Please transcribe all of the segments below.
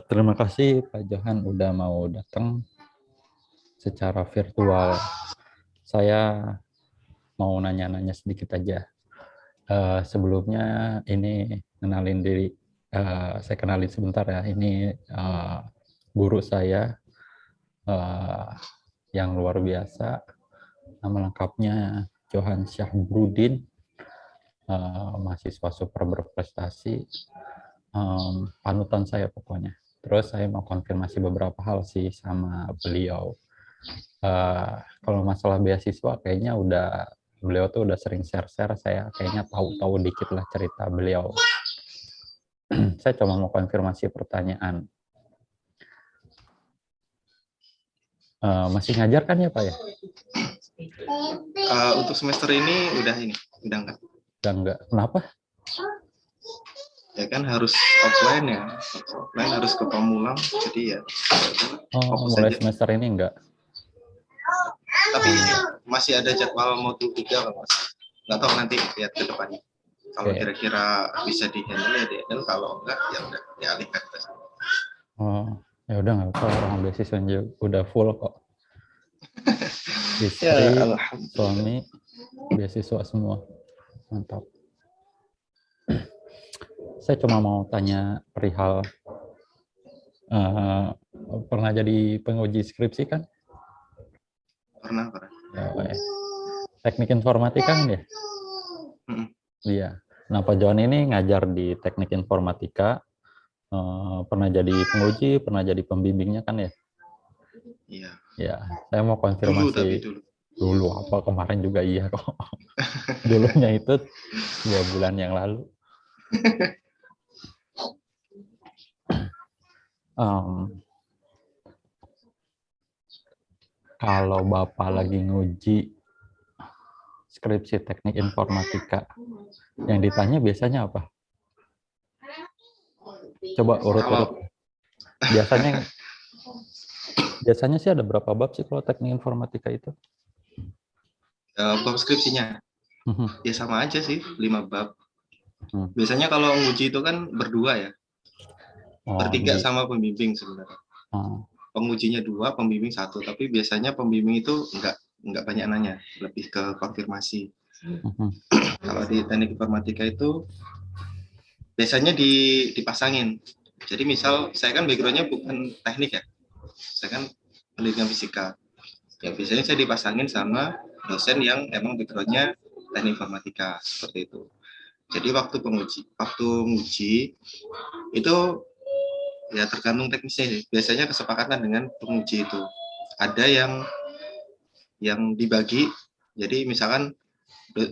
Terima kasih Pak Johan udah mau datang secara virtual. Saya mau nanya-nanya sedikit aja. Sebelumnya ini kenalin diri. Saya kenalin sebentar ya. Ini guru saya eh, yang luar biasa. Nama lengkapnya Johan Syahbrudin, mahasiswa super berprestasi. Panutan saya pokoknya. Terus saya mau konfirmasi beberapa hal sih sama beliau. Kalau masalah beasiswa kayaknya beliau tuh udah sering share-share, saya kayaknya tahu-tahu dikit lah cerita beliau. Saya cuma mau konfirmasi pertanyaan. Masih ngajar kan ya Pak ya? Untuk semester ini udah enggak. Udah enggak. Kenapa? Ya kan harus offline ya. Offline harus ke Pamulang, jadi ya fokus Mulai aja. semester ini enggak? Tapi masih ada jadwal modul 3 kalau nggak tahu nanti lihat ke depannya. Kalau kira-kira bisa di-handle ya di-handle, kalau enggak ya udah dialihkan ke sana. Ya udah nggak apa, orang beasiswa udah full kok. Istri, Ya, suami, beasiswa semua. Mantap. Saya cuma mau tanya perihal pernah jadi penguji skripsi kan? pernah. Ya. Teknik informatika kan ya? Iya. Nah, Pak Johan ini ngajar di teknik informatika, pernah jadi penguji, pernah jadi pembimbingnya kan ya? Iya. Ya, saya mau konfirmasi. Dulu apa, kemarin juga iya kok. Dulunya itu 2 bulan yang lalu. Kalau Bapak lagi nguji skripsi teknik informatika, yang ditanya biasanya apa? Coba urut-urut. Biasanya sih ada berapa bab sih kalau teknik informatika itu? Bab skripsinya ya sama aja sih, 5 bab. Biasanya kalau nguji itu kan berdua ya, bertiga sama pembimbing sebenarnya. Pengujinya 2, pembimbing 1, tapi biasanya pembimbing itu nggak banyak nanya, lebih ke konfirmasi. Kalau di teknik informatika itu biasanya dipasangin. Jadi misal saya kan backgroundnya bukan teknik ya, saya kan pendidikan fisika. Ya biasanya saya dipasangin sama dosen yang emang backgroundnya teknik informatika, seperti itu. Jadi waktu nguji itu ya tergantung teknisnya. Biasanya kesepakatan dengan penguji itu. Ada yang dibagi. Jadi misalkan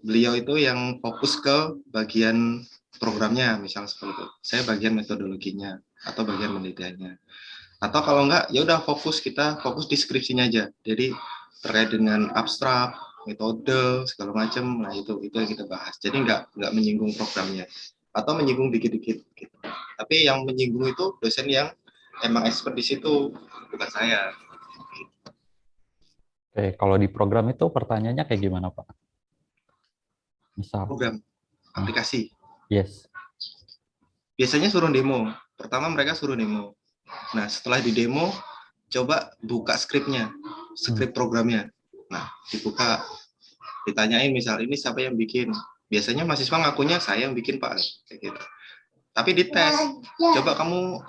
beliau itu yang fokus ke bagian programnya, misalnya seperti itu. Saya bagian metodologinya atau bagian penelitiannya. Atau kalau enggak, ya udah fokus deskripsinya aja. Jadi terkait dengan abstrak, metode segala macam, nah itu yang kita bahas. Jadi enggak menyinggung programnya atau menyinggung dikit-dikit gitu. Tapi yang menyinggung itu dosen yang emang expert di situ, bukan saya. Oke, kalau di program itu pertanyaannya kayak gimana, Pak? Misal. Program aplikasi. Yes. Biasanya suruh demo. Pertama mereka suruh demo. Nah, setelah di demo, coba buka skripnya, skrip programnya. Nah, dibuka, ditanyain misal ini siapa yang bikin. Biasanya mahasiswa ngakunya saya yang bikin Pak, kayak gitu. Tapi dites, coba kamu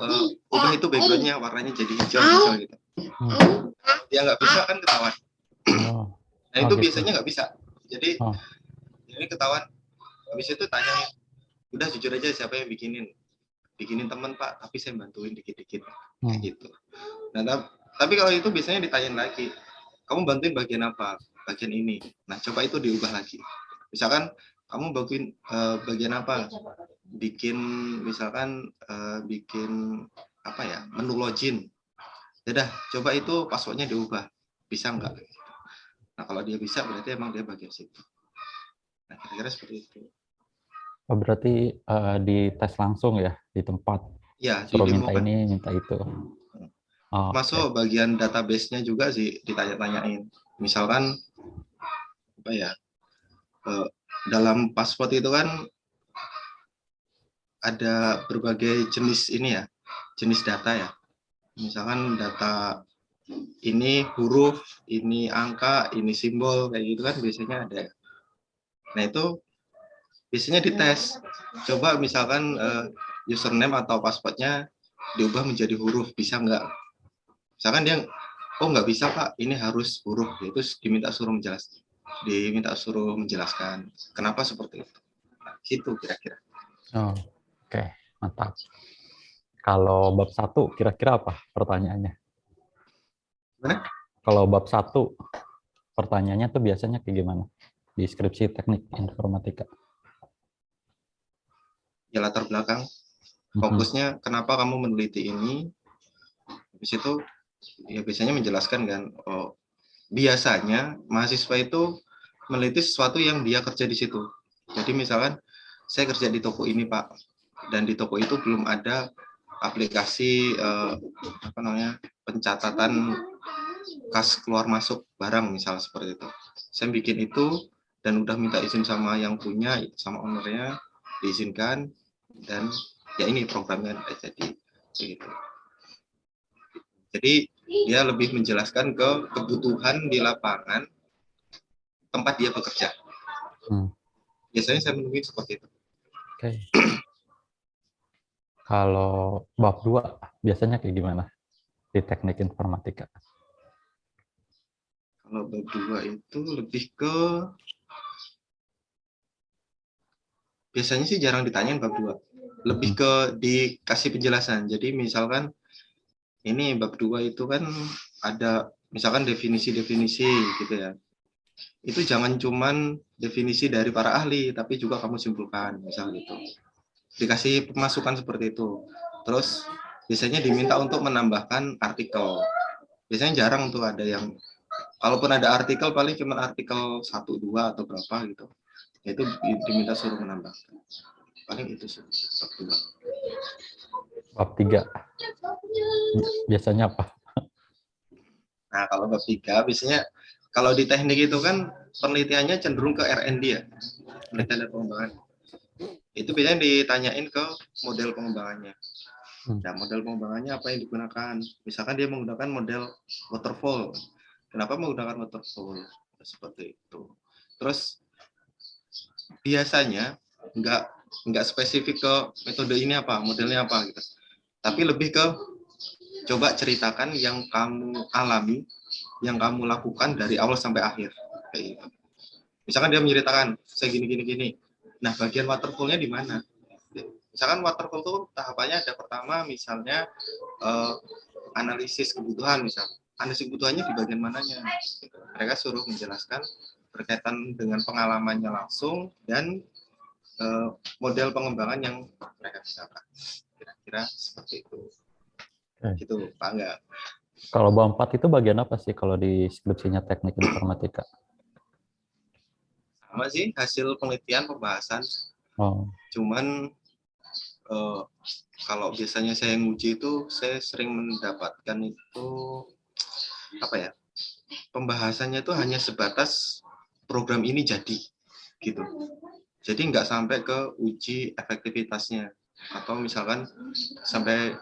ubah itu backgroundnya warnanya jadi hijau misal gitu. Dia nggak bisa kan ketahuan. Nah itu gitu. Biasanya nggak bisa. Jadi ini ketahuan. Habis itu tanya, udah jujur aja siapa yang bikinin teman Pak, tapi saya bantuin dikit-dikit kayak gitu. Nah tapi kalau itu biasanya ditanyain lagi, kamu bantuin bagian apa? Bagian ini. Nah coba itu diubah lagi. Misalkan kamu bantuin bagian apa? Misalkan bikin apa ya, menu login. Yaudah, coba itu passwordnya diubah. Bisa nggak? Nah kalau dia bisa berarti emang dia bagian situ. Nah kira-kira seperti itu. Oh, berarti di tes langsung ya, di tempat? Ya, suruh minta ini, minta itu. Masuk bagian database-nya juga sih ditanya-tanyain. Misalkan apa ya, dalam paspor itu kan ada berbagai jenis ini ya, jenis data ya. Misalkan data ini huruf, ini angka, ini simbol, kayak gitu kan biasanya ada. Nah itu biasanya dites. Coba misalkan username atau passwordnya diubah menjadi huruf, bisa nggak? Misalkan dia, oh nggak bisa Pak, ini harus huruf. Itu diminta suruh menjelaskan kenapa seperti itu. Nah, gitu kira-kira. Oh, oke, mantap. Kalau bab 1 kira-kira apa pertanyaannya? Mana? Kalau bab 1 pertanyaannya tuh biasanya kayak gimana? Di skripsi teknik informatika. Ya latar belakang. Fokusnya kenapa kamu meneliti ini. Habis itu ya biasanya menjelaskan kan, oh biasanya mahasiswa itu meneliti sesuatu yang dia kerja di situ. Jadi misalkan saya kerja di toko ini Pak, dan di toko itu belum ada aplikasi pencatatan kas keluar masuk barang misal seperti itu. Saya bikin itu dan udah minta izin sama yang punya, sama ownernya, diizinkan, dan ya ini programnya jadi gitu. Jadi dia lebih menjelaskan ke kebutuhan di lapangan tempat dia bekerja. Biasanya saya menemui seperti itu. Oke. Kalau bab 2 biasanya kayak gimana di teknik informatika? Kalau bab 2 itu lebih ke, biasanya sih jarang ditanyain bab 2. Lebih ke dikasih penjelasan. Jadi misalkan ini bab 2 itu kan ada misalkan definisi-definisi gitu ya. Itu jangan cuman definisi dari para ahli, tapi juga kamu simpulkan, misal gitu. Dikasih pemasukan seperti itu. Terus biasanya diminta untuk menambahkan artikel. Biasanya jarang tuh ada yang, kalaupun ada artikel paling cuma artikel 1, 2 atau berapa gitu. Itu diminta suruh menambahkan. Paling itu sih bab 2. Bab 3 biasanya apa? Nah, kalau bab 3 biasanya kalau di teknik itu kan penelitiannya cenderung ke R&D ya. Penelitian dan pengembangan. Itu biasanya ditanyain ke model pengembangannya. Nah, model pengembangannya apa yang digunakan? Misalkan dia menggunakan model waterfall. Kenapa menggunakan waterfall? Seperti itu. Terus biasanya nggak spesifik ke metode ini apa, modelnya apa gitu. Tapi lebih ke coba ceritakan yang kamu alami, yang kamu lakukan dari awal sampai akhir. Kayak gitu. Misalkan dia menceritakan saya gini. Nah, bagian waterfall-nya di mana? Misalkan waterfall itu tahapannya ada pertama misalnya analisis kebutuhan, analisis kebutuhannya di bagian mananya. Mereka suruh menjelaskan berkaitan dengan pengalamannya langsung dan model pengembangan yang mereka gunakan. Kira-kira seperti itu. Gitu, Pak Angga. Kalau bab 4 itu bagian apa sih kalau di skripsinya teknik informatika? Sama sih, hasil penelitian pembahasan. Cuman kalau biasanya saya nguji itu, saya sering mendapatkan itu apa ya? Pembahasannya itu hanya sebatas program ini jadi, gitu. Jadi nggak sampai ke uji efektivitasnya, atau misalkan sampai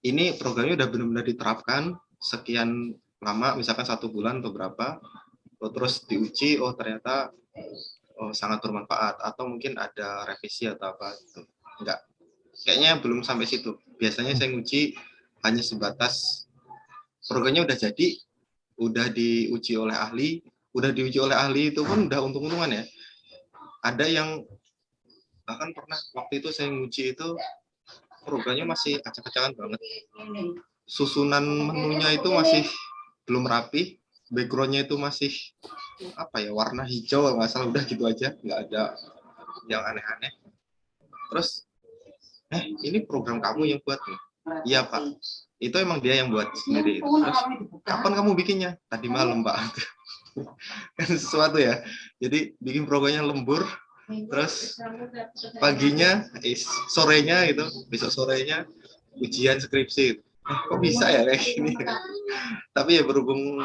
ini programnya udah benar-benar diterapkan sekian lama, misalkan 1 bulan atau berapa, terus diuji, oh ternyata sangat bermanfaat, atau mungkin ada revisi atau apa gitu. Enggak, kayaknya belum sampai situ. Biasanya saya nguji hanya sebatas programnya udah jadi, udah diuji oleh ahli itu pun udah untung-untungan ya. Ada yang bahkan pernah waktu itu saya nguji itu programnya masih acak-acakan banget. Susunan menunya itu masih belum rapi, backgroundnya itu masih apa ya, warna hijau nggak salah, udah gitu aja, nggak ada yang aneh-aneh. Terus ini program kamu yang buat nih? Iya Pak, itu emang dia yang buat sendiri. Terus kapan kamu bikinnya? Tadi malam Pak. Kan sesuatu ya, jadi bikin programnya lembur, terus paginya sorenya gitu, besok sorenya ujian skripsi. Kok bisa ya kayak gini? Tapi ya berhubung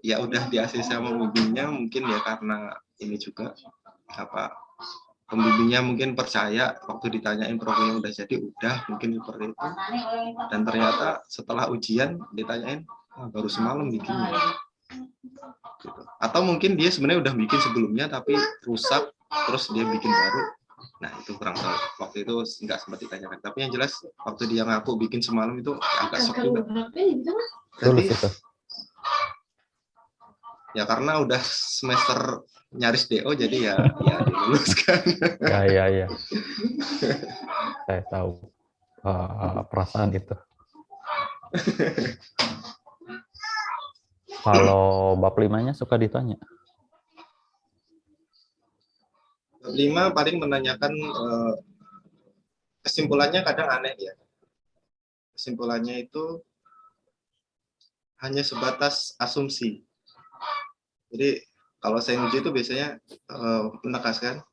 ya udah di ACC sama bimbingnya, mungkin ya karena ini juga apa, pembimbingnya mungkin percaya waktu ditanyain profilnya udah jadi, udah mungkin seperti itu. Dan ternyata setelah ujian ditanyain, baru semalam bikinnya. Gitu. Atau mungkin dia sebenarnya udah bikin sebelumnya tapi rusak, terus dia bikin baru. Nah itu kurang tahu. Waktu itu nggak sempat ditanyakan. Tapi yang jelas waktu dia ngaku bikin semalam itu agak shock juga. Berarti, ya karena udah semester nyaris DO jadi ya diluluskan. Ya. Saya tahu perasaan itu. Kalau bab 5-nya suka ditanya. Bab 5 paling menanyakan kesimpulannya kadang aneh ya. Kesimpulannya itu hanya sebatas asumsi. Jadi kalau saya uji itu biasanya menegaskan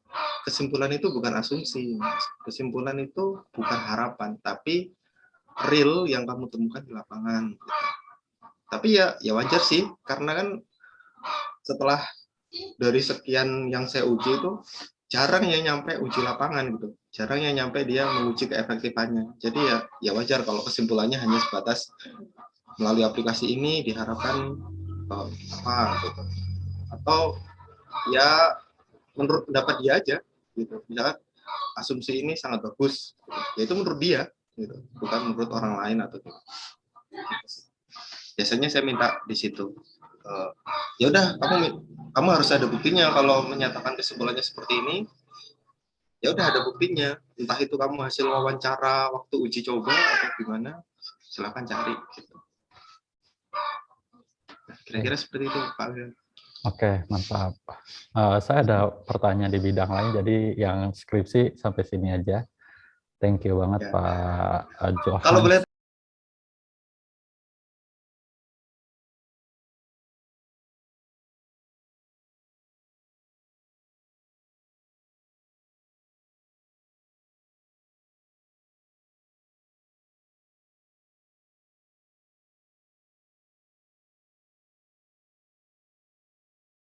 kesimpulan itu bukan asumsi, kesimpulan itu bukan harapan, tapi real yang kamu temukan di lapangan. Tapi ya wajar sih, karena kan setelah dari sekian yang saya uji itu jarang yang nyampe uji lapangan gitu, jarang yang nyampe dia menguji keefektifannya. Jadi ya wajar kalau kesimpulannya hanya sebatas melalui aplikasi ini diharapkan apa gitu. Atau ya menurut pendapat dia aja gitu. Misalkan asumsi ini sangat bagus, ya itu menurut dia gitu, bukan menurut orang lain atau gitu. Biasanya saya minta di situ, ya udah kamu harus ada buktinya kalau menyatakan kesimpulannya seperti ini. Ya udah ada buktinya, entah itu kamu hasil wawancara waktu uji coba atau gimana, silakan cari gitu. Kira-kira seperti itu Pak. Oke, mantap. Saya ada pertanyaan di bidang lain, jadi yang skripsi sampai sini aja. Thank you banget ya. Pak Johan. Kalau boleh